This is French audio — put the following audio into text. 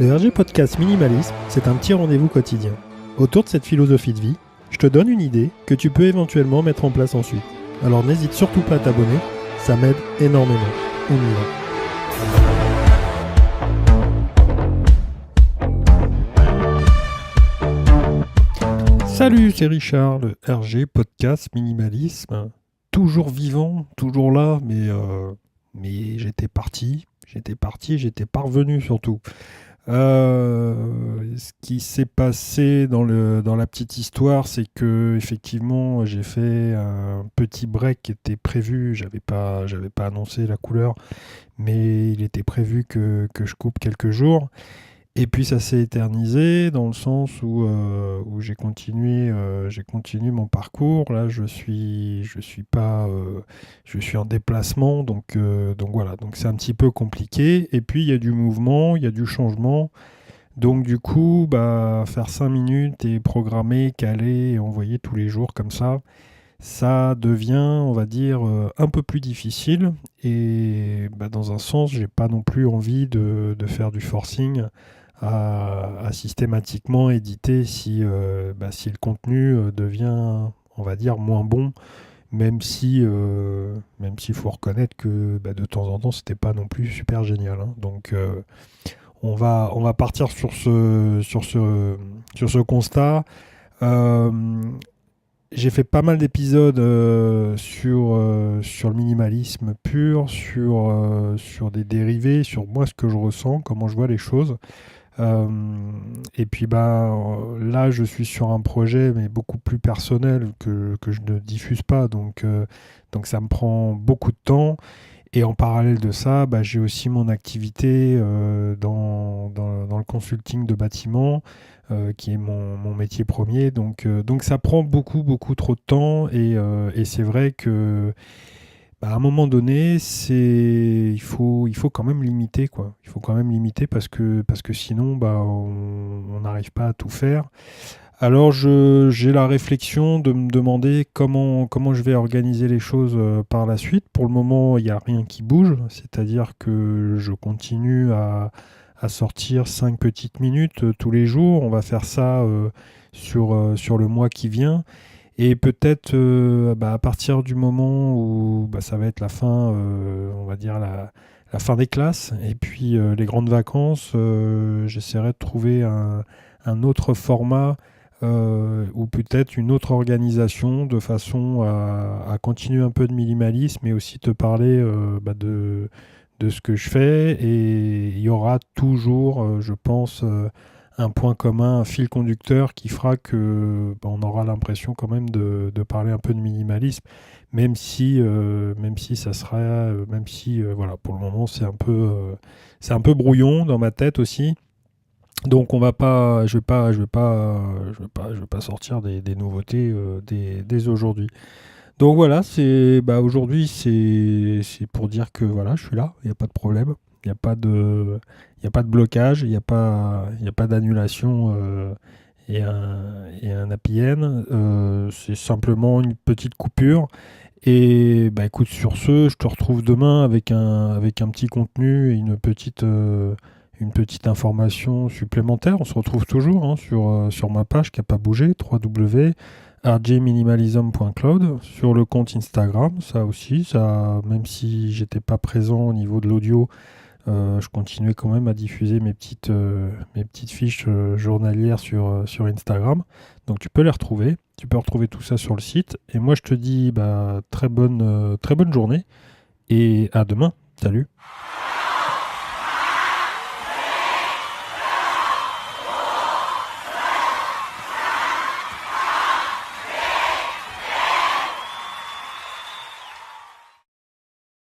Le RG Podcast Minimalisme, c'est un petit rendez-vous quotidien. Autour de cette philosophie de vie, je te donne une idée que tu peux éventuellement mettre en place ensuite. Alors n'hésite surtout pas à t'abonner, ça m'aide énormément. On y va. Salut, c'est Richard, le RG Podcast Minimalisme. Toujours vivant, toujours là, mais j'étais pas revenu surtout. Ce qui s'est passé dans la petite histoire, c'est que effectivement j'ai fait un petit break qui était prévu. J'avais pas annoncé la couleur, mais il était prévu que je coupe quelques jours. Et puis ça s'est éternisé dans le sens où j'ai continué mon parcours. Là, je suis en déplacement, donc voilà. Donc c'est un petit peu compliqué. Et puis il y a du mouvement, il y a du changement. Donc du coup, faire 5 minutes et programmer, caler et envoyer tous les jours comme ça devient, on va dire, un peu plus difficile. Et dans un sens, j'ai pas non plus envie de faire du forcing à systématiquement éditer si le contenu devient, on va dire, moins bon, même s'il faut reconnaître que de temps en temps, c'était pas non plus super génial, hein. Donc on va partir sur ce constat. J'ai fait pas mal d'épisodes sur le minimalisme pur, sur des dérivés, sur moi ce que je ressens, comment je vois les choses. Et puis là, je suis sur un projet, mais beaucoup plus personnel que je ne diffuse pas, donc ça me prend beaucoup de temps. Et en parallèle de ça, j'ai aussi mon activité dans le consulting de bâtiment, qui est mon métier premier. Donc ça prend beaucoup, beaucoup trop de temps. Et c'est vrai que à un moment donné, il faut quand même limiter, quoi. Il faut quand même limiter parce que sinon, on n'arrive pas à tout faire. Alors j'ai la réflexion de me demander comment je vais organiser les choses par la suite. Pour le moment, il n'y a rien qui bouge, c'est-à-dire que je continue à sortir 5 petites minutes tous les jours. On va faire ça sur le mois qui vient. Et peut-être à partir du moment où ça va être la fin, on va dire la fin des classes, et puis les grandes vacances, j'essaierai de trouver un autre format ou peut-être une autre organisation de façon à continuer un peu de minimalisme et aussi te parler de ce que je fais. Et il y aura toujours, je pense, un point commun, un fil conducteur qui fera que on aura l'impression quand même de parler un peu de minimalisme, même si ça sera, voilà, pour le moment c'est un peu brouillon dans ma tête aussi. Donc je vais pas sortir des nouveautés dès aujourd'hui. Donc voilà, aujourd'hui c'est pour dire que voilà, je suis là, il n'y a pas de problème, il n'y a pas de blocage, il n'y a pas d'annulation et un happy end. C'est simplement une petite coupure. Et écoute, sur ce, je te retrouve demain avec un petit contenu et une petite information supplémentaire. On se retrouve toujours sur ma page qui n'a pas bougé, www.rjminimalism.cloud, sur le compte Instagram, ça aussi, même si j'étais pas présent au niveau de l'audio, je continuais quand même à diffuser mes petites fiches journalières sur Instagram. Donc tu peux les retrouver, tu peux retrouver tout ça sur le site. Et moi je te dis très bonne journée et à demain. Salut.